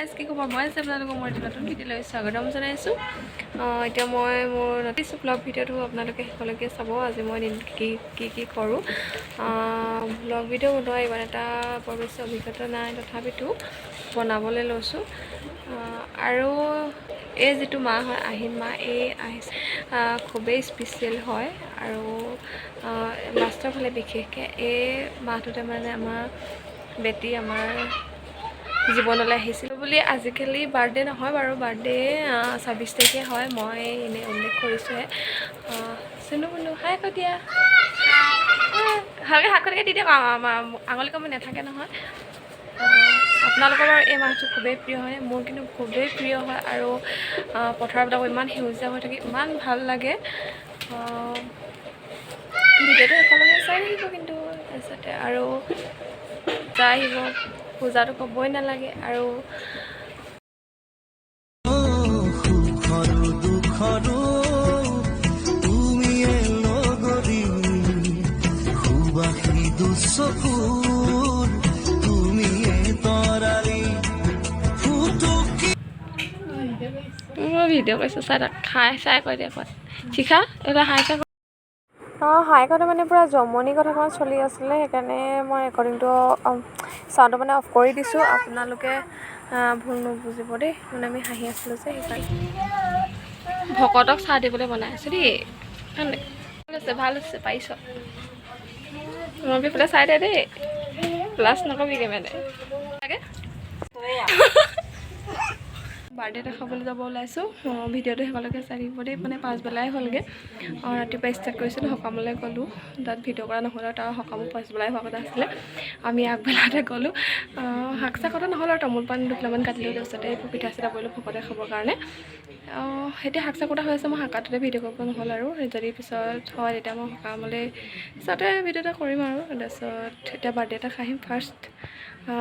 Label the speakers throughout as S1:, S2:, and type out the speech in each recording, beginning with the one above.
S1: guys কি খবৰ মই আপোনালোকক মই নতুন ভিডিঅ'লৈ স্বাগতম জনাইছোঁ এতিয়া মই মোৰ নতুন ব্লগ ভিডিঅ'টো আপোনালোকে শেষলৈকে চাব আজি মই কি কৰোঁ ব্লগ ভিডিঅ' বনোৱা ইমান এটা বৰ বেছি অভিজ্ঞতা নাই তথাপিতো বনাবলৈ লৈছোঁ আৰু এই যিটো মাহ হয় আহিন মাহ এই খুবেই স্পেচিয়েল হয় আৰু লাষ্টৰ ফালে বিশেষকৈ এই মাহটোতে মানে আমাৰ বেটি আমাৰ জীৱনলৈ আহিছিল বুলি আজিকালি বাৰ্থডে নহয় বাৰু বাৰ্থডে 26 তাৰিখে হয় মই এনেই উল্লেখ কৰিছোঁহে চিনো বোলো হাই কৈ দিয়া ভালকৈ হাত খনকৈ দি দিয়ক আঙুলি কমি নাথাকে নহয় আপোনালোকৰ বাৰু এই মাহটো খুবেই প্ৰিয় হয় মোৰ কিন্তু খুবেই প্ৰিয় হয় আৰু পথাৰবিলাক ইমান সেউজীয়া হৈ থাকে ইমান ভাল লাগে ভিডিঅ'টো একেলগে চাই থাকিব কিন্তু তাৰপিছতে আৰু যাই আহিব পূজাটো ক'বই নালাগে আৰু ভিডিঅ' কৰিছোঁ চাই খাই কৈ দিয়া কয় শিখা এটা হাই চাই হাই কথা মানে পূৰা জমনি কথাখন চলি আছিলে সেইকাৰণে মই ৰেকৰ্ডিংটো চাউণ্ডটো মানে অফ কৰি দিছোঁ আপোনালোকে ভুল নুবুজিব দেই মানে আমি হাঁহি আছিলোঁ যে সেইকাৰণে ভকতক চাহ দিবলৈ বনাই আছোঁ দেই ভাল হৈছে পাৰিছ মই বিফালে চাই দে দেই লাজ নকবি কেমেৰাতে লাগে বাৰ্থডে এটা খাবলৈ যাব ওলাইছোঁ ভিডিঅ'টো শেষলৈকে চাই থাকিব দেই মানে পাছবেলাই হ'লগৈ ৰাতিপুৱা ষ্টাৰ্ট কৰিছিলোঁ সকামলৈ গ'লোঁ তাত ভিডিঅ' কৰা নহ'ল আৰু তাৰ সকামো পাছবেলাই হোৱা কথা আছিলে আমি আগবেলাতে গ'লোঁ শাক চাক কটা নহ'ল আৰু তামোল পাণ দুখিলামান কাটিলোঁ তাৰপিছতে পিঠা চিঠা পৰিলোঁ ভকতে খাবৰ কাৰণে এতিয়া শাক চাক কটা হৈ আছে মই শাকাটোতে ভিডিঅ' কৰিব নহ'ল আৰু যদি পিছত হয় তেতিয়া মই সকামলৈ পিছতে ভিডিঅ' এটা কৰিম আৰু তাৰপিছত এতিয়া বাৰ্থডে এটা খাই আহিম ফাৰ্ষ্ট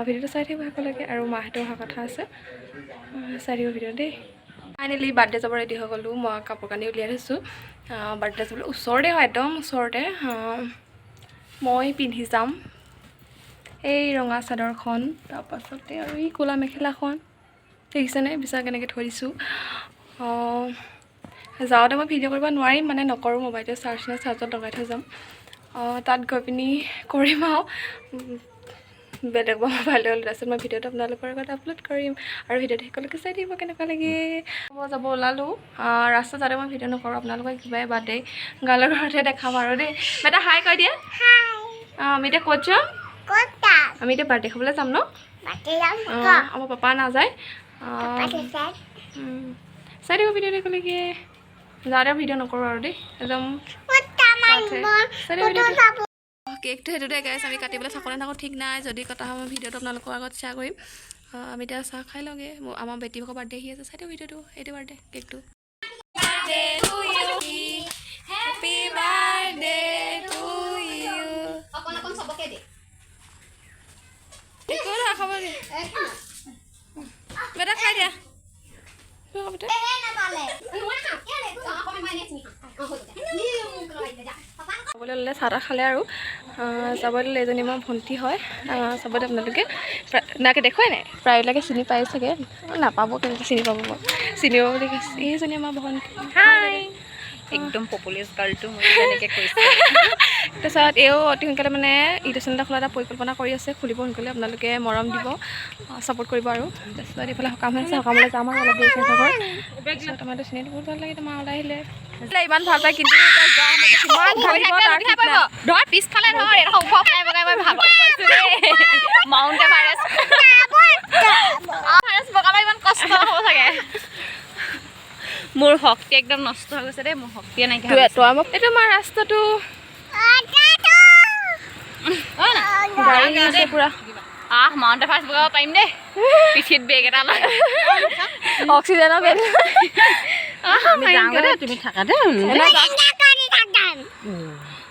S1: ভিডিঅ'টো চাই থাকিব শেষলৈকে আৰু মাহঁতেও অহা কথা আছে চাই থাকিব ভিডিঅ' দেই ফাইনেলি বাৰ্থডে যাব ৰেডি হৈ গ'লোঁ মই কাপোৰ কানি উলিয়াই থৈছোঁ বাৰ্থডে যাবলৈ ওচৰতে হয় একদম ওচৰতে মই পিন্ধি যাম এই ৰঙা চাদৰখন তাৰপাছতে আৰু এই ক'লা মেখেলাখন দেখিছেনে বিচাৰ কেনেকৈ থৈ দিছোঁ যাওঁতে মই ভিডিঅ' কৰিব নোৱাৰিম মানে নকৰোঁ মোবাইলটো চাৰ্জত লগাই থৈ যাম তাত গৈ পিনি কৰিম আৰু বেলেগ মোবাইল হ'ল তাৰপিছত মই ভিডিঅ'টো আপোনালোকৰ আগত আপলোড কৰিম আৰু ভিডিঅ'টো শেষলৈকে চাই থাকিব কেনেকুৱা লাগে মই যাব ওলালোঁ ৰাস্তা যাতে মই ভিডিঅ' নকৰোঁ আপোনালোকক কিবাই বাদে গালৰ ঘৰতে দেখাম আৰু দেই বেটা হাই কৈ দিয়া আমি এতিয়া ক'ত যাম আমি এতিয়া বাৰ্থডে খাবলৈ যাম ন আমাৰ পাপা নাযায় চাই থাকিব ভিডিঅ'টো শেষলৈকে যাওঁতে ভিডিঅ' নকৰোঁ আৰু দেই একদম কেকটো সেইটোতে গাইছ আমি কাটিবলৈ থাকোঁ নাথাকোঁ ঠিক নাই যদি কটা হয় মই ভিডিঅ'টো আপোনালোকৰ আগত শ্বেয়াৰ কৰিম আমি এতিয়া চাহ খাই লওঁগৈ আমাৰ বেটীভাগৰ বাৰ্থডে আহি আছে চাই দিওঁ ভিডিঅ'টো এইটো বাৰ্থডে কেকটো হেপী বাৰ্থডে টু ইউ খাব দে বেটা খাই দিয়া চাবলৈ ল'লে চাহ তাহ খালে আৰু চাবলৈ ল'লে এজনী আমাৰ ভণ্টি হয় চাবলৈ আপোনালোকে নাকে দেখুৱাই নাই প্ৰায়বিলাকে চিনি পাই চাগে নাপাব কেনেকৈ চিনি পাব বাৰু চিনিব বুলি কৈছে এইজনী আমাৰ ভণ্টি
S2: একদম পপুলাৰ গাৰ্লটো মই তেনেকৈ কৈছোঁ
S1: তাৰপিছত এও অতি সোনকালে মানে ইউটিউব চেনেল এটা খোলা এটা পৰিকল্পনা কৰি আছে খুলিব সোনকালে আপোনালোকে মৰম দিব ছাপোৰ্ট কৰিব আৰু তাৰপিছত এইফালে সকাম হৈ আছে সকামলৈ যাম আৰু অলপ দেৰি ঘৰ তাৰপিছত আমাৰতো চিনিটো বহুত ভাল লাগে তোমাৰ ওলাই আহিলে ইমান ভাল পায় কিন্তু
S2: পিছফালে মাউণ্ট এভাৰেষ্ট ইমান কষ্ট হ'ব চাগে মোৰ শক্তি একদম নষ্ট হৈ গৈছে দেই মোৰ শক্তিয়ে নাইকিয়া
S1: এইটো আমাৰ ৰাস্তাটো গাড়ী আছে পুৰা
S2: মাউণ্ট এভাৰেষ্ট বগাব পাৰিম দেই পিঠিত বেগ এটা লৈ
S1: অক্সিজেনৰ বেগ
S2: তুমি থাকা দেই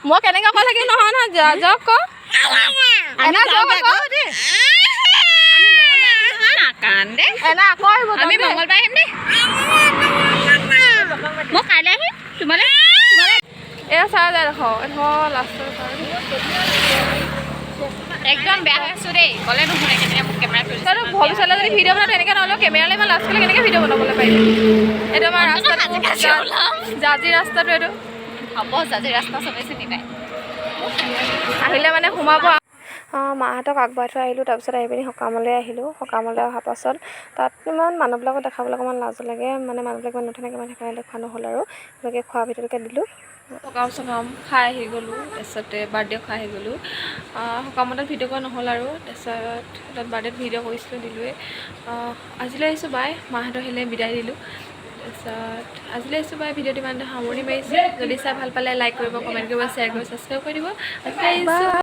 S1: মই কেনেকৈ ক'ব লাগে নহয় নহয় যাওক ক
S2: আমি মংগলবাৰে আহিম দেই মই কাইলৈ আহিম তোমালৈ
S1: এয়া চাই যায় দেখোন লাষ্টৰ
S2: একদম বেয়া হৈ আছোঁ দেই ক'লে নুশুনে কেনেকৈ মোক কেমেৰা তুলিছে
S1: তইতো ভৱিষ্যতে যদি ভিডিঅ' বনাওঁ তেনেকৈ নহ'লেও কেমেৰালৈ ইমান লাজ কৰিলে কেনেকৈ ভিডিঅ' বনাবলৈ পাৰিবি এইটো আমাৰ ৰাস্তাটো জাজি ৰাস্তাটো এইটো
S2: হ'ব জাজি ৰাস্তা চবেই চিনি পায়
S1: আহিলে মানে সোমাব মাহঁতক আগবঢ়াই থৈ আহিলোঁ তাৰপিছত আহি পিনি সকামলৈ আহিলোঁ সকামলৈ অহাৰ পাছত তাত ইমান মানুহবিলাকক দেখাবলৈ অকণমান লাজ লাগে মানে মানুহবিলাক ইমান নুঠেনেকৈ মানে সেইকাৰণে দেখুওৱা নহ'ল আৰু তেনেকৈ খোৱাৰ ভিতৰতে দিলোঁ সকাম খাই আহি গ'লোঁ তাৰপিছতে বাৰ্থডে খাই আহি গ'লোঁ সকামত ভিডিঅ' কৰা নহ'ল আৰু তাৰপিছত তাত বাৰ্থডেত ভিডিঅ' কৰিছিলোঁ দিলোঁৱে আজিলৈ আহিছোঁ বাই মাহঁতৰ আহিলে বিদায় দিলোঁ তাৰপিছত আজিলৈ আহিছোঁ বাই ভিডিঅ'টো ইমানতে সামৰণি মাৰিছোঁ যদি চাই ভাল পালে লাইক কৰিব কমেণ্ট কৰিব শ্বেয়াৰ কৰিব ছাবস্ক্ৰাইব কৰি দিব